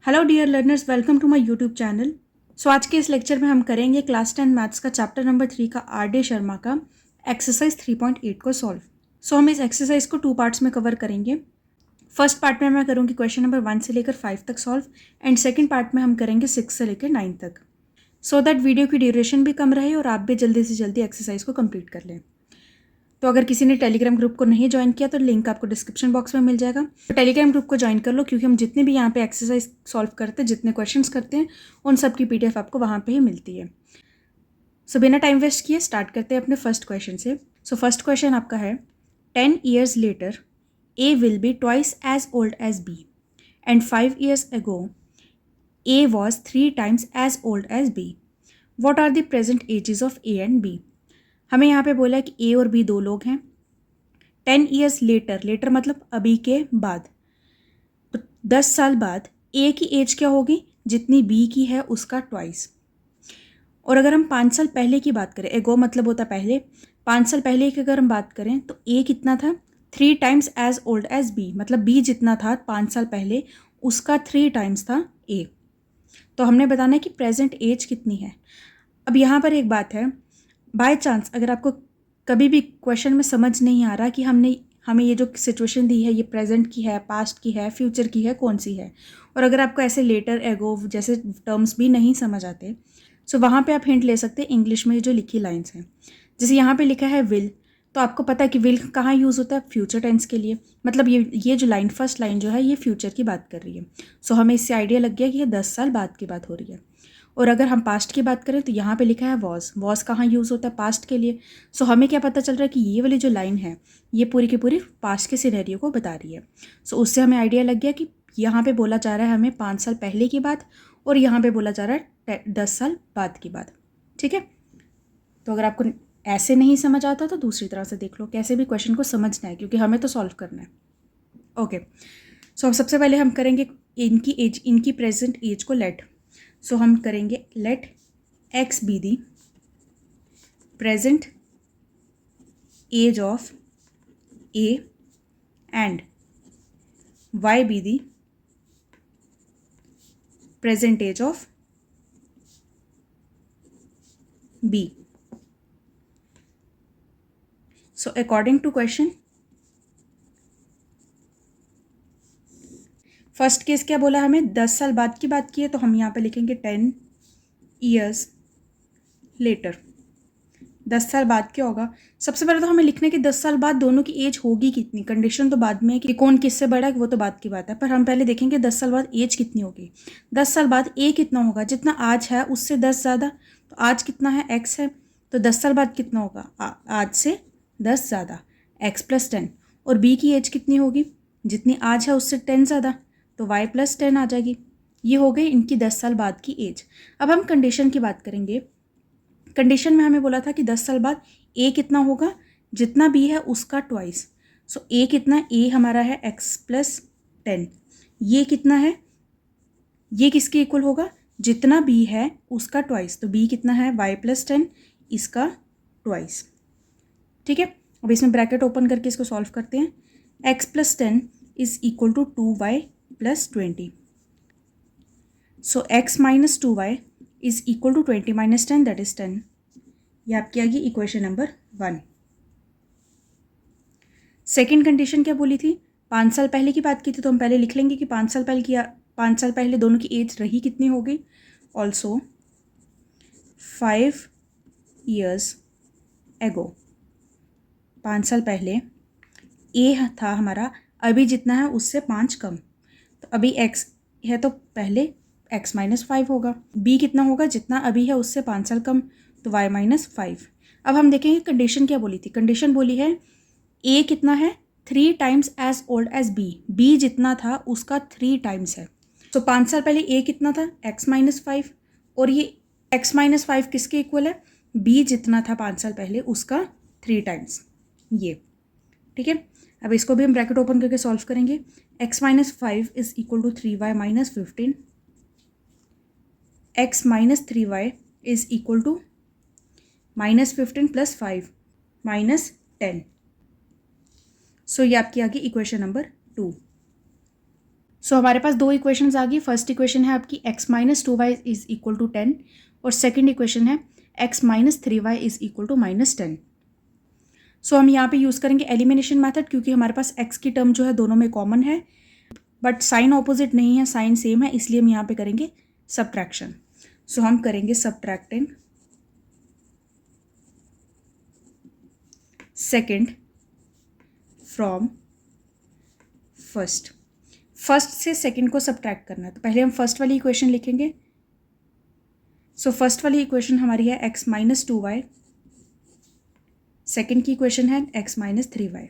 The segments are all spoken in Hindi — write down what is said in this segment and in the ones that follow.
Hello dear learners, welcome to my YouTube channel. So आज के इस लेक्चर में हम करेंगे क्लास 10 मैथ्स का चैप्टर नंबर 3 का आर डी शर्मा का एक्सरसाइज 3.8 को सॉल्व। सो हम इस एक्सरसाइज को 2 पार्ट्स में कवर करेंगे। फर्स्ट पार्ट में मैं करूँगी क्वेश्चन नंबर 1 से लेकर 5 तक सॉल्व, एंड सेकेंड पार्ट में हम करेंगे 6 से लेकर 9 तक, सो दैट वीडियो की ड्यूरेशन भी कम रहे और आप भी जल्दी से जल्दी एक्सरसाइज को कंप्लीट कर लें। तो अगर किसी ने टेलीग्राम ग्रुप को नहीं ज्वाइन किया तो लिंक आपको डिस्क्रिप्शन बॉक्स में मिल जाएगा। तो टेलीग्राम ग्रुप को ज्वाइन कर लो, क्योंकि हम जितने भी यहाँ पे एक्सरसाइज सॉल्व करते हैं, जितने क्वेश्चंस करते हैं, उन सब की पीडीएफ आपको वहाँ पे ही मिलती है। सो बिना टाइम वेस्ट किए स्टार्ट करते हैं अपने फर्स्ट क्वेश्चन से। सो फर्स्ट क्वेश्चन आपका है 10 years later A will be twice as old as B and 5 years ago A was 3 times as old as B. What are the present ages of A and B? हमें यहाँ पे बोला है कि ए और बी दो लोग हैं। 10 years later, लेटर मतलब अभी के बाद, तो 10 साल बाद ए की एज क्या होगी, जितनी बी की है उसका ट्वाइस। और अगर हम 5 साल पहले की बात करें, एगो मतलब होता पहले, 5 साल पहले की अगर हम बात करें तो ए कितना था, 3 times as old as B, मतलब बी जितना था 5 साल पहले उसका 3 times था ए। तो हमने बताना है कि प्रेजेंट एज कितनी है। अब यहाँ पर एक बात है, बाय चांस अगर आपको कभी भी क्वेश्चन में समझ नहीं आ रहा कि हमें ये जो सिचुएशन दी है ये प्रेजेंट की है, पास्ट की है, फ्यूचर की है, कौन सी है, और अगर आपको ऐसे लेटर, एगो जैसे टर्म्स भी नहीं समझ आते, सो वहाँ पे आप हिंट ले सकते हैं इंग्लिश में जो लिखी लाइन्स हैं। जैसे यहाँ पे लिखा है विल, तो आपको पता है कि विल कहाँ यूज़ होता है, फ्यूचर टेंस के लिए, मतलब ये जो लाइन, फर्स्ट लाइन जो है ये फ्यूचर की बात कर रही है। सो हमें इससे आइडिया लग गया कि ये 10 साल बाद की बात हो रही है। और अगर हम पास्ट की बात करें तो यहाँ पे लिखा है वॉज कहाँ यूज़ होता है, पास्ट के लिए। सो हमें क्या पता चल रहा है कि ये वाली जो लाइन है ये पूरी की पूरी पास्ट के सिनेरियो को बता रही है। सो उससे हमें आइडिया लग गया कि यहाँ पे बोला जा रहा है हमें 5 साल पहले की बात, और यहाँ पे बोला जा रहा है 10 साल बाद की बात। ठीक है, तो अगर आपको ऐसे नहीं समझ आता तो दूसरी तरह से देख लो, कैसे भी क्वेश्चन को समझना है, क्योंकि हमें तो सॉल्व करना है। ओके, सो सबसे पहले हम करेंगे इनकी प्रेजेंट एज को लेट। सो हम करेंगे let x be the present age of A and y be the present age of B. So according to question, first case क्या बोला हमें, 10 साल बाद की बात की है, तो हम यहाँ पे लिखेंगे 10 years लेटर। 10 साल बाद क्या होगा, सबसे पहले तो हमें लिखने के 10 साल बाद दोनों की एज होगी कितनी। कंडीशन तो बाद में है कि कौन किससे बड़ा है, वो तो बाद की बात है, पर हम पहले देखेंगे 10 साल बाद एज कितनी होगी। 10 साल बाद ए कितना होगा, जितना आज है उससे 10 ज़्यादा, तो आज कितना है, एक्स है, तो 10 साल बाद कितना होगा, आज से 10 ज़्यादा, एक्स प्लस 10। और बी की एज कितनी होगी, जितनी आज है उससे 10 ज़्यादा, तो वाई प्लस 10 आ जाएगी। ये हो गई इनकी 10 साल बाद की एज। अब हम कंडीशन की बात करेंगे। कंडीशन में हमें बोला था कि 10 साल बाद ए कितना होगा, जितना बी है उसका ट्वाइस। सो ए कितना, ए हमारा है एक्स प्लस 10, ये कितना है, ये किसके इक्वल होगा, जितना बी है उसका ट्वाइस, तो बी कितना है, वाई प्लस 10, इसका ट्वाइस। ठीक है, अब इसमें ब्रैकेट ओपन करके इसको सॉल्व करते हैं। X plus 10 is equal to 2y plus 20। So x minus 2y is equal to 20 minus 10, that is 10। ये आपकी आ गई इक्वेशन नंबर 1। सेकेंड कंडीशन क्या बोली थी, 5 साल पहले की बात की थी, तो हम पहले लिख लेंगे कि 5 साल पहले दोनों की एज रही कितनी होगी। ऑल्सो 5 years एगो, 5 साल पहले ए था हमारा अभी जितना है उससे 5 कम, तो अभी एक्स है तो पहले x माइनस 5 होगा। बी कितना होगा, जितना अभी है उससे 5 साल कम, तो y माइनस 5। अब हम देखेंगे कंडीशन क्या बोली थी। कंडीशन बोली है ए कितना है, 3 times as old as B, B जितना था उसका 3 times है। तो 5 साल पहले ए कितना था, x माइनस 5, और ये x माइनस 5 किसके इक्वल है, बी जितना था 5 साल पहले उसका 3 times, ये। ठीक है, अब इसको भी हम ब्रैकेट ओपन करके सॉल्व करेंगे। x minus 5 is equal to 3y minus 15, x minus 3y is equal to minus 15 plus 5 minus 10। So ये आपकी आ गई इक्वेशन नंबर 2। सो हमारे पास दो इक्वेशंस आ गई। फर्स्ट इक्वेशन है आपकी x minus 2y is equal to 10 और सेकेंड इक्वेशन है x minus 3y is equal to -10। So हम यहाँ पे यूज़ करेंगे एलिमिनेशन मेथड, क्योंकि हमारे पास x की टर्म जो है दोनों में कॉमन है, बट साइन ऑपोजिट नहीं है, साइन सेम है, इसलिए हम यहाँ पे करेंगे सब्ट्रैक्शन। सो हम करेंगे subtracting second from first. First से सेकेंड को सब्ट्रैक्ट करना है, तो पहले हम फर्स्ट वाली इक्वेशन लिखेंगे। सो फर्स्ट वाली इक्वेशन हमारी है x माइनस 2y, सेकेंड की इक्वेशन है x minus 3y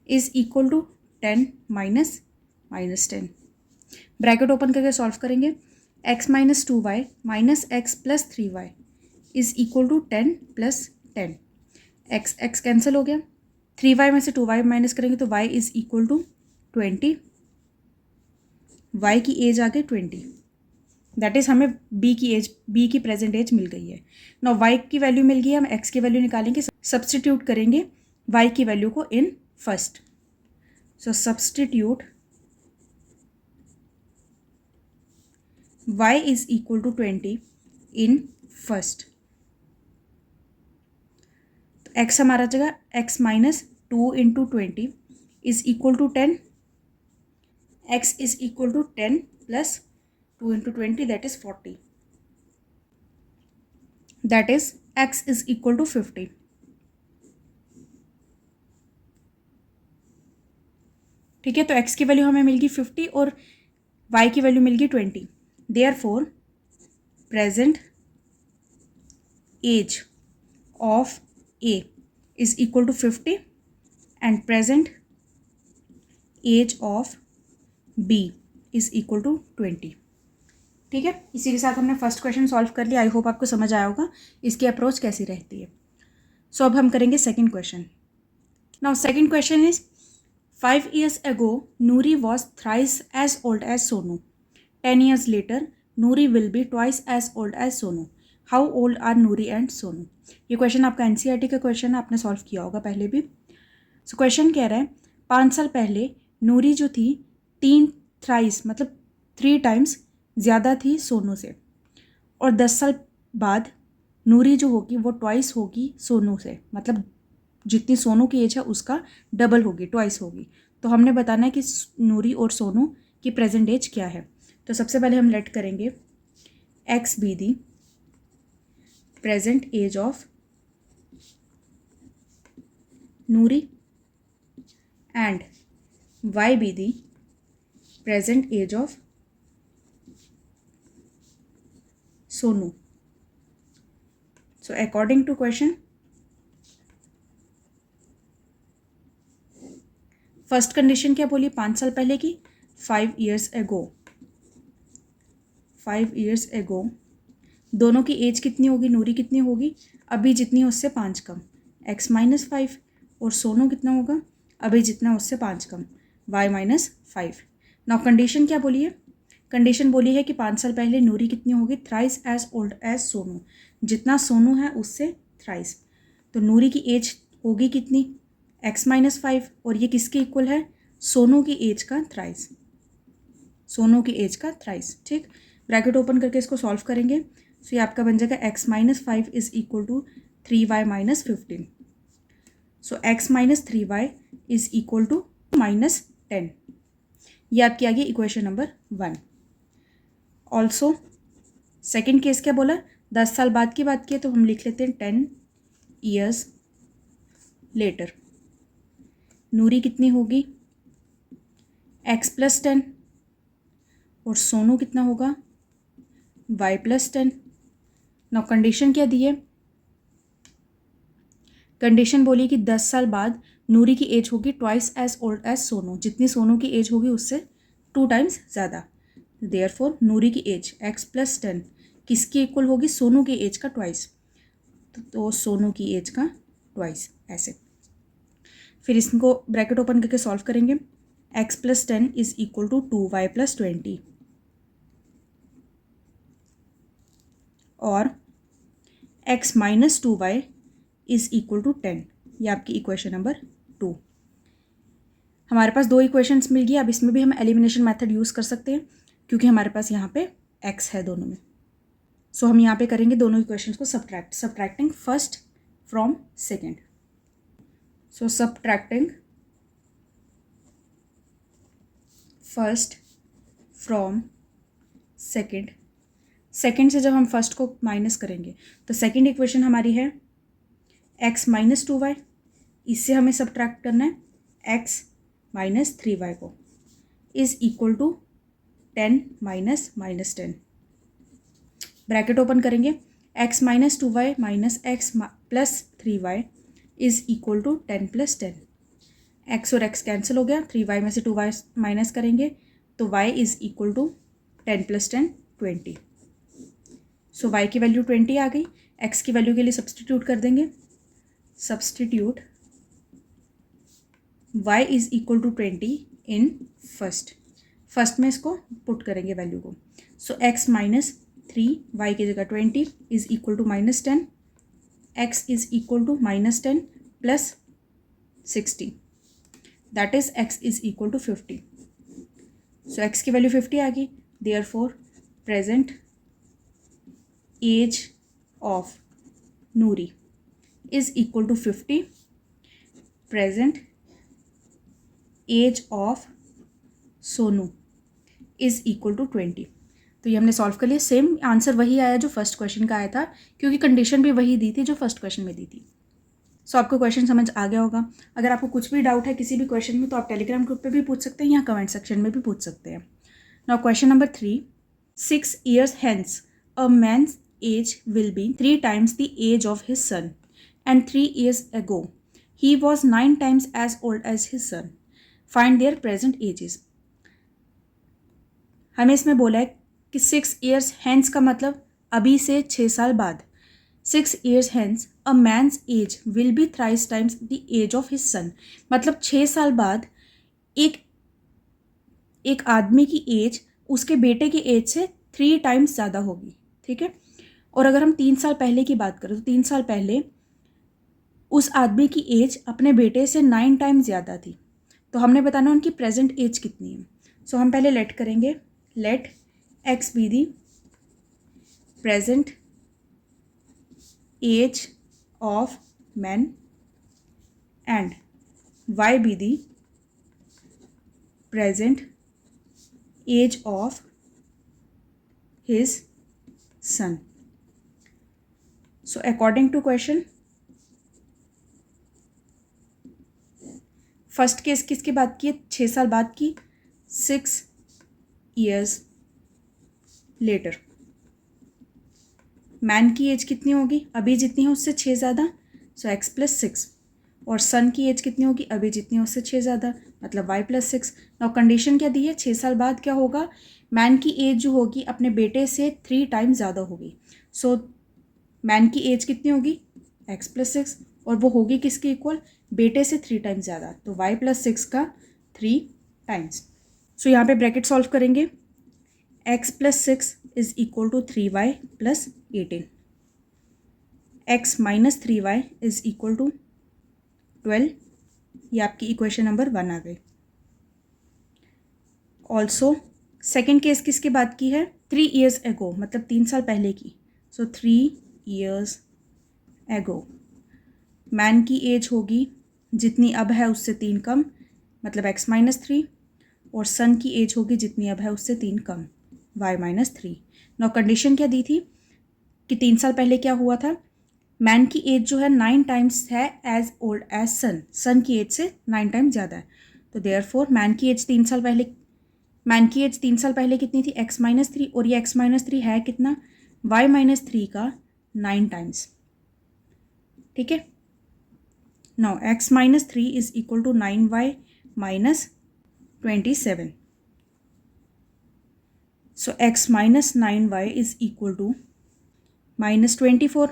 is equal to 10 minus -10। Bracket open करके सॉल्व करेंगे। x minus 2y minus x plus 3y is equal to 10 plus 10। x cancel हो गया, 3y में से 2y माइनस करेंगे तो y is equal to 20। y की एज आ गई 20, दैट इज हमें b की प्रेजेंट एज मिल गई है। नाउ y की वैल्यू मिल गई है, हम x की वैल्यू निकालेंगे, सब्सटीट्यूट करेंगे y की वैल्यू को in first. So substitute y is equal to 20 in first. तो x हमारा जगह x minus 2 into 20 is equal to 10। x is equal to 10 plus 2 into 20 that is 40, that is x is equal to 50। ठीक है, तो x की वैल्यू हमें मिल गई 50 और y की वैल्यू मिल गई 20। Therefore present age of a is equal to 50 and present age of b is equal to 20। ठीक है, इसी के साथ हमने फर्स्ट क्वेश्चन सॉल्व कर लिया। आई होप आपको समझ आया होगा इसकी अप्रोच कैसी रहती है। सो अब हम करेंगे second question. Now second question is 5 years ago Noori was thrice as old as Sonu. 10 years later Noori will be twice as old as Sonu. How old are Noori and Sonu? ये क्वेश्चन आपका एनसीईआरटी का क्वेश्चन है, आपने सॉल्व किया होगा पहले भी। सो क्वेश्चन कह रहा है 5 साल पहले नूरी जो थी 3 मतलब 3 टाइम्स ज़्यादा थी सोनू से, और 10 साल बाद नूरी जो होगी वो ट्वाइस होगी सोनू से, मतलब जितनी सोनू की एज है उसका डबल होगी, ट्वाइस होगी। तो हमने बताना है कि नूरी और सोनू की प्रेजेंट एज क्या है। तो सबसे पहले हम लेट करेंगे x be the present age of Noori and y be the present age of Sonu. So according to question, first condition क्या बोली 5 साल पहले की, 5 years ago। 5 years ago दोनों की एज कितनी होगी, नूरी कितनी होगी अभी जितनी उससे 5 कम, x माइनस 5, और सोनू कितना होगा अभी जितना उससे 5 कम, y माइनस 5। नाउ कंडीशन क्या बोली है, कंडीशन बोली है कि 5 साल पहले नूरी कितनी होगी, thrice as old as Sonu, जितना सोनू है उससे थ्राइस। तो नूरी की एज होगी कितनी x माइनस 5, और ये किसके इक्वल है, सोनू की एज का थ्राइस, सोनू की एज का थ्राइस। ठीक, ब्रैकेट ओपन करके इसको सॉल्व करेंगे। सो ये आपका बन जाएगा x minus 5 is equal to 3y minus 15। So x minus 3y is equal to -10। ये आपकी आ गई इक्वेशन नंबर 1। ऑल्सो सेकेंड केस क्या बोला, 10 साल बाद की बात की है, तो हम लिख लेते हैं 10 years लेटर। नूरी कितनी होगी x प्लस 10, और सोनू कितना होगा y प्लस 10। नाउ कंडीशन क्या दी है, कंडीशन बोली कि 10 साल बाद नूरी की एज होगी twice as old as Sonu, जितनी सोनू की एज होगी उससे 2 टाइम्स ज़्यादा। देयरफॉर नूरी की एज x प्लस 10 किसकी इक्वल होगी, सोनू की एज का ट्वाइस, तो सोनू की एज का ट्वाइस ऐसे। फिर इसको ब्रैकेट ओपन करके सॉल्व करेंगे। x plus 10 is equal to 2y plus 20, और x minus 2y is equal to 10। ये आपकी इक्वेशन नंबर 2। हमारे पास 2 इक्वेशंस मिल गई। अब इसमें भी हम एलिमिनेशन मेथड यूज़ कर सकते हैं क्योंकि हमारे पास यहाँ पे x है दोनों में। सो हम यहाँ पे करेंगे दोनों इक्वेशंस को subtracting first from second. So subtracting first from second. Second से जब हम फर्स्ट को माइनस करेंगे तो सेकेंड इक्वेशन हमारी है x माइनस 2y। इससे हमें सब्ट्रैक्ट करना है x माइनस 3y को, is equal to 10 minus minus 10। Bracket open करेंगे, x minus 2y minus x plus 3y is equal to 10 plus 10। x और x कैंसिल हो गया, 3y में से 2y माइनस करेंगे तो y is equal to 10 plus 10 20। So y की वैल्यू 20 आ गई। x की वैल्यू के लिए सब्सटीट्यूट कर देंगे, substitute y is equal to 20 in first में इसको पुट करेंगे वैल्यू को। सो x माइनस 3 y की जगह 20 is equal to minus 10, x is equal to minus 10 plus 60, that is x is equal to 50। So x की वैल्यू 50 आ गई। Therefore present age of Noori is equal to 50। Present age of Sonu is equal to 20। तो ये हमने सॉल्व कर लिया। सेम आंसर वही आया जो फर्स्ट क्वेश्चन का आया था क्योंकि कंडीशन भी वही दी थी जो फर्स्ट क्वेश्चन में दी थी। सो आपको क्वेश्चन समझ आ गया होगा। अगर आपको कुछ भी डाउट है किसी भी क्वेश्चन में तो आप टेलीग्राम ग्रुप पे भी पूछ सकते हैं या कमेंट सेक्शन में भी पूछ सकते हैं। Now question number 3, 6 years hence a man's age will be 3 times the age of his son, and 3 years ago he was 9 times as old as his son. Find their present ages. हमें इसमें बोला है कि 6 years hence का मतलब अभी से 6 साल बाद। 6 years hence a man's age will be thrice times the age of his son, मतलब 6 साल बाद एक आदमी की एज उसके बेटे की एज से 3 टाइम्स ज़्यादा होगी। ठीक है। और अगर हम 3 साल पहले की बात करें तो 3 साल पहले उस आदमी की एज अपने बेटे से 9 टाइम्स ज़्यादा थी। तो हमने बताना उनकी प्रेजेंट एज कितनी है। सो हम पहले लेट करेंगे, let x be the present age of man and y be the present age of his son. So according to question, first case किसकी बात की है? 6 साल बाद की, 6 years later। मैन की एज कितनी होगी? अभी जितनी है उससे 6 ज़्यादा, सो x प्लस 6। और सन की एज कितनी होगी? अभी जितनी है उससे 6 ज़्यादा, मतलब y प्लस 6। नाउ कंडीशन क्या दी है? 6 साल बाद क्या होगा? मैन की एज जो होगी अपने बेटे से 3 टाइम्स ज़्यादा होगी। सो मैन की एज कितनी होगी? x प्लस 6, और वो होगी किसके इक्वल? बेटे से 3 टाइम्स ज़्यादा, तो y प्लस 6 का 3 टाइम्स। सो यहाँ पे ब्रैकेट सॉल्व करेंगे, x plus 6 is equal to 3y plus 18। x minus 3y is equal to 12। ये आपकी इक्वेशन नंबर 1 आ गई। ऑल्सो सेकेंड केस किसकी बात की है? 3 years ago, मतलब 3 साल पहले की। सो 3 years ago मैन की एज होगी जितनी अब है उससे 3 कम, मतलब x माइनस 3, और सन की एज होगी जितनी अब है उससे 3 कम, y माइनस 3। नौ कंडीशन क्या दी थी कि 3 साल पहले क्या हुआ था? मैन की एज जो है 9 टाइम्स है एज ओल्ड एज सन, सन की एज से 9 टाइम्स ज़्यादा है। तो देयरफॉर मैन की एज 3 साल पहले कितनी थी? x माइनस 3, और ये x माइनस 3 है कितना? y माइनस 3 का 9 टाइम्स। ठीक है। Now x minus 3 is equal to 9y minus 27। So x minus 9y is equal to minus 24।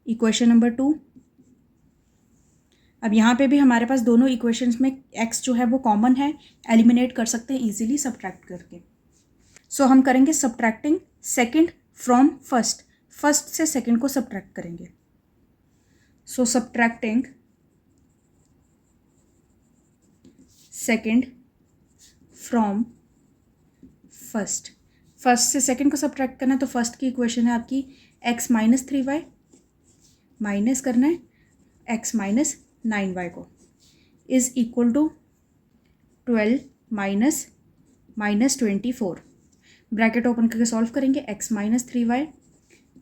Equation number 2। अब यहाँ पे भी हमारे पास दोनों इक्वेशंस में x जो है वो कॉमन है, एलिमिनेट कर सकते हैं इजीली सब्ट्रैक्ट करके। सो हम करेंगे subtracting second from first, first से सेकंड को सब्ट्रैक्ट करेंगे। So subtracting second from first. First से सेकेंड को सब्ट्रैक्ट करना है तो फर्स्ट की इक्वेशन है आपकी x माइनस 3y, माइनस करना है x माइनस 9y को, is equal to 12 minus minus 24। Bracket open करके सॉल्व करेंगे, x minus 3y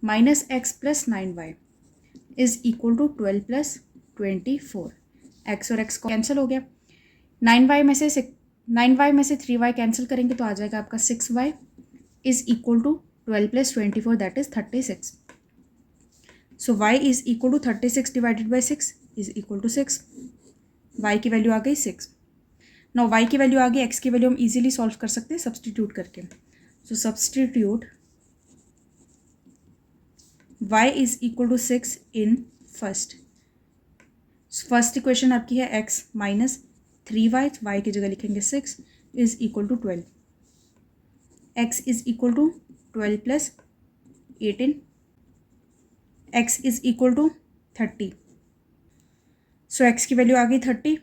minus x plus 9y is equal to 12 plus 24। x और x को कैंसिल हो गया। 9y में से 3y कैंसिल करेंगे तो आ जाएगा आपका 6y is equal to 12 plus 24 that is 36। So y is equal to 36 divided by 6 is equal to 6। y की वैल्यू आ गई 6। नाउ y की वैल्यू आ गई, x की वैल्यू हम इजीली सॉल्व कर सकते हैं सब्सटीट्यूट करके। So substitute y is equal to 6 in first. First equation आपकी है x माइनस 3y, y की जगह लिखेंगे 6 is equal to 12। x is equal to 12 plus 18, x is equal to 30। So x की वैल्यू आ गई 30।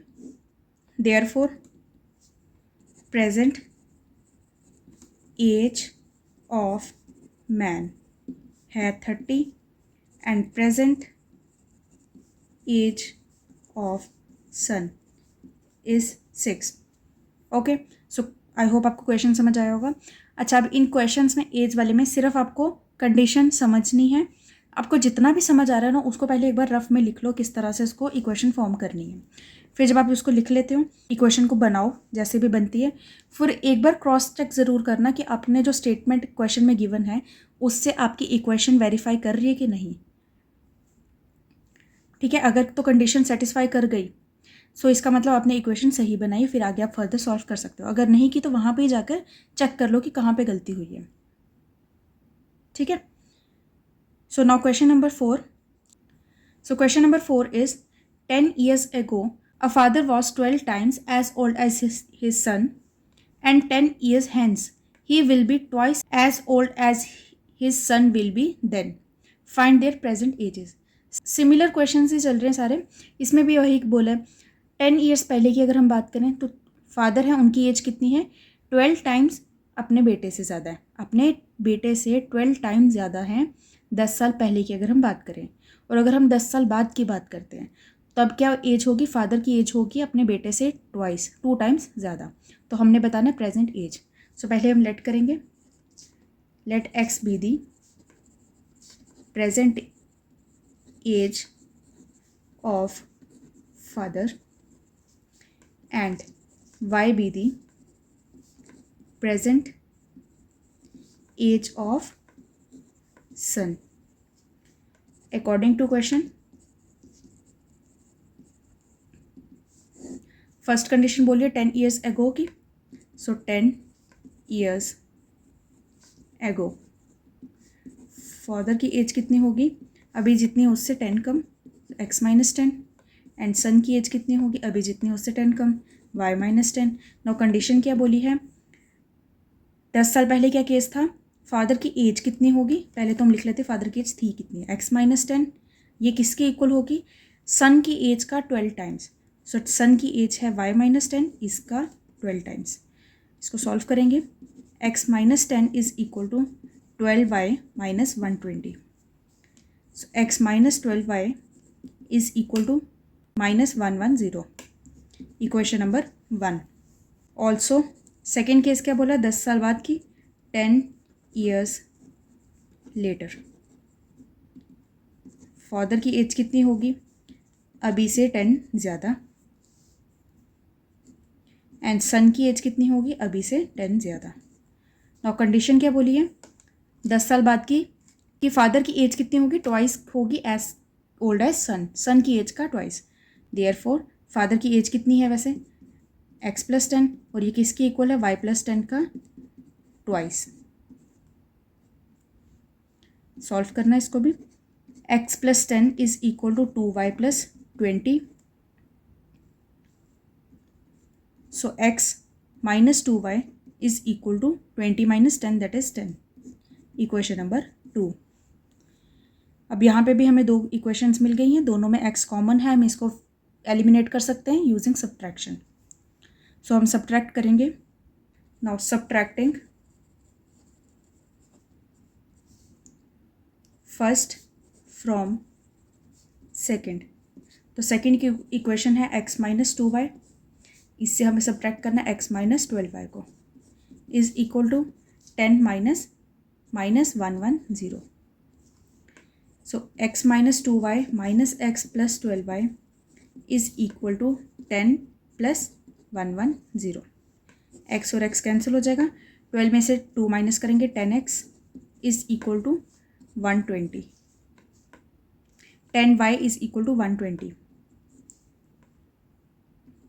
Therefore present age of man है 30 and present age of son is 6। Okay, so I hope आपको क्वेश्चन समझ आया होगा। अच्छा, अब इन क्वेश्चंस में एज वाले में सिर्फ आपको कंडीशन समझनी है। आपको जितना भी समझ आ रहा है ना उसको पहले एक बार रफ में लिख लो किस तरह से उसको इक्वेशन फॉर्म करनी है। फिर जब आप उसको लिख लेते हो इक्वेशन को बनाओ जैसे भी बनती है, फिर एक बार क्रॉस चेक ज़रूर करना कि आपने जो स्टेटमेंट क्वेश्चन में गिवन है उससे आपकी इक्वेशन वेरीफाई कर रही है कि नहीं। ठीक है, अगर तो कंडीशन सेटिस्फाई कर गई सो इसका मतलब आपने इक्वेशन सही बनाई, फिर आगे आप फर्दर सॉल्व कर सकते हो। अगर नहीं की तो वहाँ पे ही जाकर चेक कर लो कि कहाँ पे गलती हुई है। ठीक है, so now question number 4। So question number 4 is 10 years ago a father was 12 times as old as his son and 10 years hence he will be twice as old as his son will be then. Find their present ages. Similar question ही चल रहे हैं सारे, इसमें भी वही बोला है। 10 ईयर्स पहले की अगर हम बात करें तो फादर है, उनकी एज कितनी है 12 टाइम्स अपने बेटे से ज़्यादा है, अपने बेटे से 12 टाइम्स ज़्यादा है 10 साल पहले की अगर हम बात करें। और अगर हम 10 साल बाद की बात करते हैं तब क्या एज होगी, फादर की एज होगी अपने बेटे से 2 टाइम्स ज़्यादा। तो हमने बताना है प्रेजेंट एज। सो पहले हम लेट करेंगे, let x be the present age of father and y be the present age of son according to question। First condition बोलिए 10 years ago की, सो 10 years ago फादर की एज कितनी होगी अभी जितनी उससे 10 कम, x माइनस 10, एंड सन की एज कितनी होगी अभी जितनी उससे 10 कम, y माइनस 10। नाउ कंडीशन क्या बोली है, 10 साल पहले क्या केस था, फादर की एज कितनी होगी, पहले तो हम लिख लेते फादर की एज थी कितनी, x माइनस 10, ये किसके इक्वल होगी, सन की एज का 12 टाइम्स। सो सन की एज है y माइनस 10, इसका 12 टाइम्स। इसको सॉल्व करेंगे, x minus 10 is equal to 12y minus 120। So x minus 12y is equal to minus 110, equation number 1। Also second case क्या बोला, 10 साल बाद की 10 years लेटर फादर की एज कितनी होगी अभी से 10 ज़्यादा, एंड सन की एज कितनी होगी अभी से 10 ज़्यादा। नाउ कंडीशन क्या बोली है, 10 साल बाद की कि फादर की एज कितनी होगी, ट्वाइस होगी एज ओल्ड एज सन, सन की एज का ट्वाइस। देयरफॉर फादर की एज कितनी है वैसे x प्लस 10, और ये किसकी इक्वल है y प्लस 10 का ट्वाइस। सॉल्व करना है इसको भी, x plus 10 is equal to 2y plus 20। So x minus 2y is equal to 20 minus 10 that is 10, equation number 2। अब यहाँ पे भी हमें दो इक्वेशंस मिल गई हैं, दोनों में x कॉमन है, हम इसको एलिमिनेट कर सकते हैं यूजिंग सब्ट्रैक्शन। सो हम सब्ट्रैक्ट करेंगे. Now subtracting first from second. तो सेकेंड की इक्वेशन है x माइनस 2y. इससे हमें सब्ट्रैक्ट करना है x माइनस 12y को. Is equal to 10 minus 110. So x minus 2y minus x plus 12y is equal to 10 plus 110. x और x कैंसिल हो जाएगा. 12 में से 2 माइनस करेंगे 10x is equal to 120. 10y is equal to 120.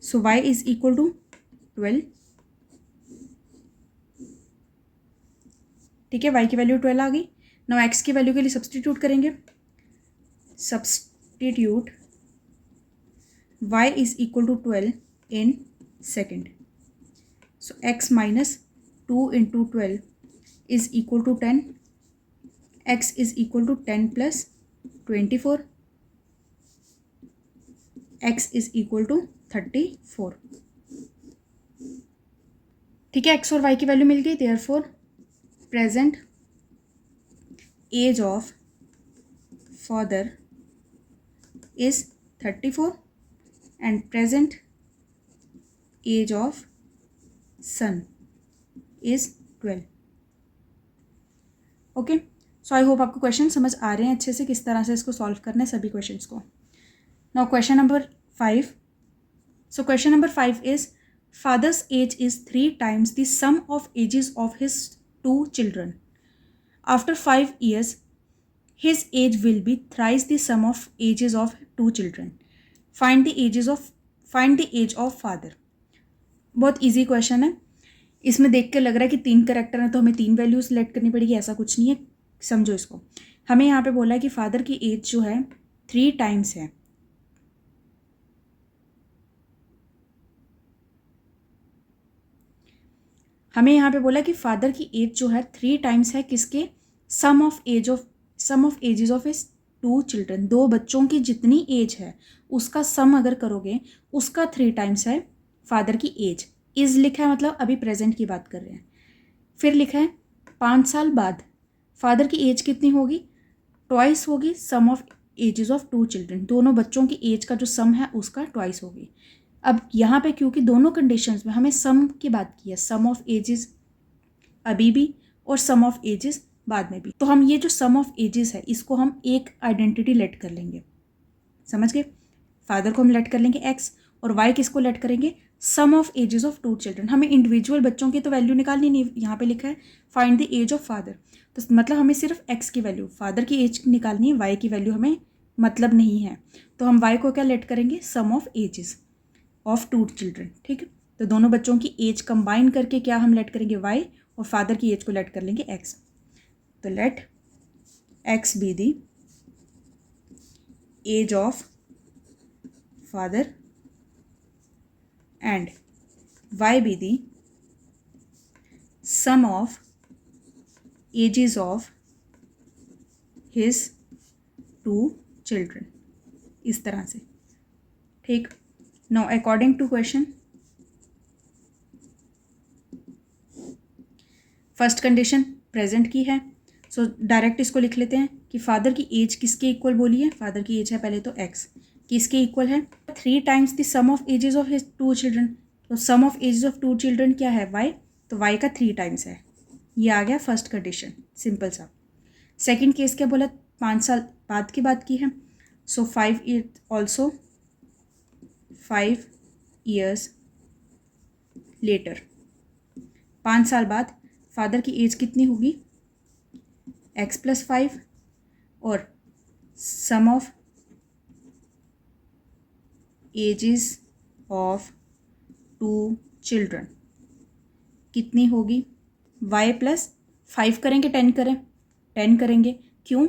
So y is equal to 12. ठीक है, y की वैल्यू 12 आ गई. नाउ x की वैल्यू के लिए सब्सटीट्यूट करेंगे. Substitute y is equal to 12 in second. So x minus 2 into 12 is equal to 10. x is equal to 10 plus 24. x is equal to 34. ठीक है, x और y की वैल्यू मिल गई. Therefore present age of father is 34 and present age of son is 12. Okay, so I hope आपको क्वेश्चन समझ आ रहे हैं अच्छे से, किस तरह से इसको सॉल्व करना है सभी क्वेश्चंस को. Now question number 5. So question number 5 is father's age is 3 times the sum of ages of his 2 children. After 5 years, his age will be thrice the sum of ages of 2 children. Find the age of father. बहुत easy question है. इसमें देख के लग रहा है कि 3 करेक्टर हैं तो हमें 3 वैल्यूज सेलेक्ट करनी पड़ेगी. ऐसा कुछ नहीं है, समझो इसको. हमें यहाँ पे बोला है कि फादर की एज जो है 3 टाइम्स है. हमें यहाँ पे बोला कि फादर की एज जो है 3 टाइम्स है किसके, sum of ages of his 2 children. 2 बच्चों की जितनी एज है उसका सम अगर करोगे उसका 3 टाइम्स है फादर की एज. इज लिखा है मतलब अभी प्रेजेंट की बात कर रहे हैं. फिर लिखा है 5 साल बाद फादर की एज कितनी होगी, ट्वाइस होगी सम ऑफ एजेस ऑफ 2 चिल्ड्रन. दोनों बच्चों की एज का जो सम है उसका ट्वाइस होगी. अब यहाँ पे क्योंकि दोनों कंडीशंस में हमें सम की बात की है, सम ऑफ एजेस अभी भी और सम ऑफ एजेस बाद में भी, तो हम ये जो सम ऑफ एजेस है इसको हम एक आइडेंटिटी लेट कर लेंगे. समझ गए, फादर को हम लेट कर लेंगे x और y किसको लेट करेंगे, sum of ages of 2 children. हमें इंडिविजुअल बच्चों की तो वैल्यू निकालनी नहीं. यहाँ पे लिखा है find the age of father, तो मतलब हमें सिर्फ x की वैल्यू, फादर की एज निकालनी है, y की वैल्यू हमें मतलब नहीं है. तो हम y को क्या लेट करेंगे, sum of ages of 2 children. ठीक है, तो दोनों बच्चों की एज कंबाइन करके क्या हम लेट करेंगे y और फादर की एज को लेट कर लेंगे x. तो let x be the age of father and y be the sum of ages of his 2 children. इस तरह से. ठीक, now according to question, first condition present की है. सो डायरेक्ट इसको लिख लेते हैं कि फादर की एज किसके इक्वल बोली है, फादर की एज है पहले तो x, किसके इक्वल है 3 times the sum of ages of his 2 children. तो sum of ages of 2 children क्या है, y, तो y का 3 टाइम्स है. ये आ गया फर्स्ट कंडीशन, सिंपल सा. सेकेंड केस क्या बोला, 5 साल बाद की बात की है. सो 5 ऑल्सो 5 years लेटर. 5 साल बाद फादर की एज कितनी होगी, x प्लस 5 और सम ऑफ एजेस ऑफ 2 चिल्ड्रन कितनी होगी, y प्लस 5 करेंगे 10 करेंगे. क्यों,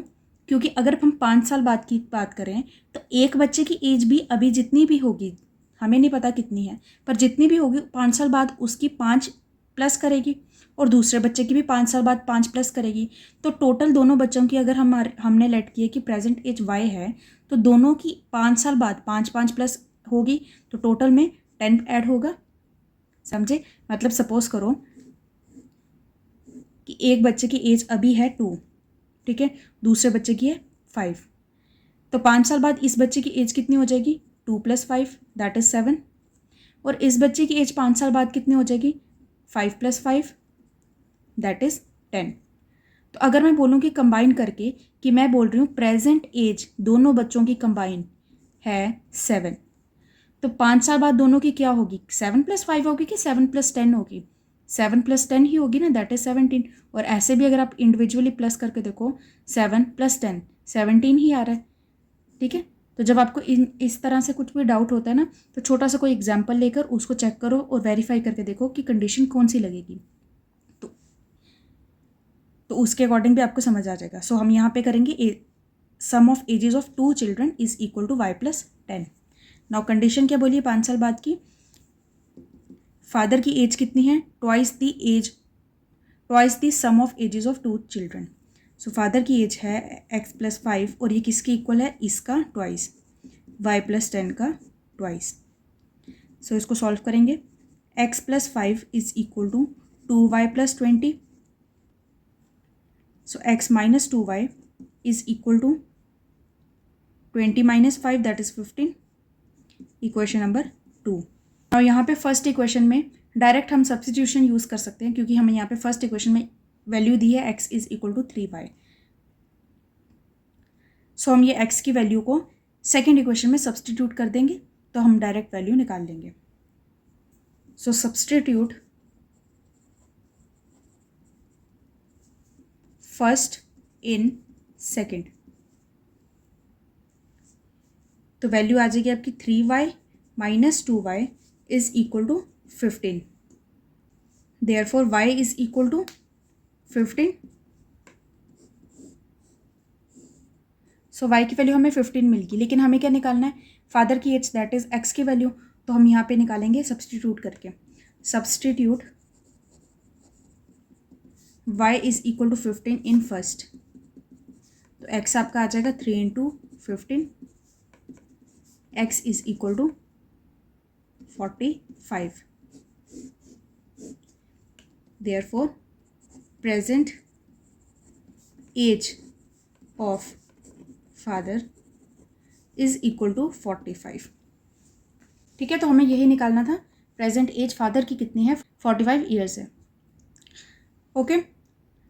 क्योंकि अगर हम 5 साल बाद की बात करें तो एक बच्चे की एज भी अभी जितनी भी होगी, हमें नहीं पता कितनी है, पर जितनी भी होगी 5 साल बाद उसकी 5 प्लस करेगी और दूसरे बच्चे की भी 5 साल बाद 5 प्लस करेगी. तो टोटल दोनों बच्चों की अगर हमने लेट किया कि प्रेजेंट एज y है तो दोनों की 5 साल बाद 5 प्लस होगी, तो टोटल में 10 ऐड होगा. समझे? मतलब सपोज करो कि एक बच्चे की एज अभी है 2, ठीक है, दूसरे बच्चे की है 5, तो 5 साल बाद इस बच्चे की एज कितनी हो जाएगी? 2 + 5 दैट इज 7, और इस बच्चे की एज 5 साल बाद कितनी हो जाएगी? 5 + 5 दैट इज 10। तो अगर मैं बोलूँ कि कंबाइन करके, कि मैं बोल रही हूँ प्रेजेंट एज दोनों बच्चों की कंबाइन है 7, तो 5 साल बाद दोनों की क्या होगी? 7 + 5 होगी कि 7 + 10 होगी? 7 + 10 ही होगी ना, दैट इज 17। और ऐसे भी अगर आप इंडिविजुअली प्लस करके देखो, 7 + 10 17 ही आ रहा है, ठीक है। तो जब आपको इस तरह से कुछ भी डाउट होता है ना, तो छोटा सा कोई एग्जाम्पल लेकर उसको चेक करो और वेरीफाई करके देखो कि कंडीशन कौन सी लगेगी, तो उसके अकॉर्डिंग भी आपको समझ आ जाएगा। सो हम यहाँ पे करेंगे sum of ages of 2 children is equal to y + 10। Now condition क्या बोलिए? 5 साल बाद की फादर की एज कितनी है? Twice the sum of ages of 2 children. So father की एज है x + 5 और ये किसकी इक्वल है? इसका ट्वाइस, y + 10 का ट्वाइस। सो इसको सॉल्व करेंगे। x + 5 is equal to 2y + 20। So x - 2y is equal to 20 - 5 that is 15. Equation number 2। और यहाँ पे फर्स्ट इक्वेशन में डायरेक्ट हम सब्स्टिट्यूशन यूज़ कर सकते हैं, क्योंकि हमें यहाँ पे फर्स्ट इक्वेशन में वैल्यू दी है x is equal to 3y। So हम ये x की वैल्यू को सेकेंड इक्वेशन में सब्स्टिट्यूट कर देंगे, तो हम डायरेक्ट वैल्यू निकाल लेंगे। So substitute first in second, तो वैल्यू आ जाएगी आपकी 3y - 2y is equal to 15। Therefore y is equal to 15। So y की वैल्यू हमें 15 मिल गई, लेकिन हमें क्या निकालना है? फादर की एज दैट इज x की वैल्यू। तो हम यहाँ पे निकालेंगे सब्सटीट्यूट करके। Substitute y is equal to 15 in first, तो x आपका आ जाएगा 3 × 15, x is equal to 45। Therefore present age of father is equal to 45। ठीक है, तो हमें यही निकालना था, प्रेजेंट एज फादर की कितनी है? 45 ईयर्स है। ओके,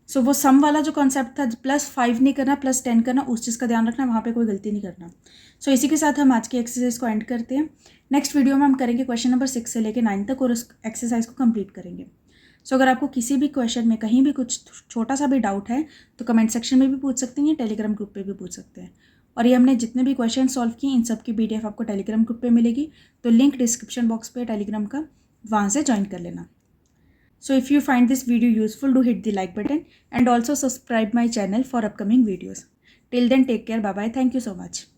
सो वो सम वाला जो कॉन्सेप्ट था, +5 नहीं करना, +10 करना, उस चीज़ का ध्यान रखना, वहाँ पे कोई गलती नहीं करना। सो इसी के साथ हम आज की एक्सरसाइज को एंड करते हैं। नेक्स्ट वीडियो में हम करेंगे क्वेश्चन नंबर 6 से लेकर 9 तक और उस एक्सरसाइज को कंप्लीट करेंगे। सो अगर आपको किसी भी क्वेश्चन में कहीं भी कुछ छोटा सा भी डाउट है तो कमेंट सेक्शन में भी पूछ सकते हैं, टेलीग्राम ग्रुप पे भी पूछ सकते हैं। और ये हमने जितने भी क्वेश्चन सॉल्व किए इन सब की PDF आपको टेलीग्राम ग्रुप पे मिलेगी, तो लिंक डिस्क्रिप्शन बॉक्स पे टेलीग्राम का, वहाँ से ज्वाइन कर लेना। So if you find this video useful, do hit the like button and also subscribe my channel for upcoming videos. Till then, take care. Bye bye. Thank you so much.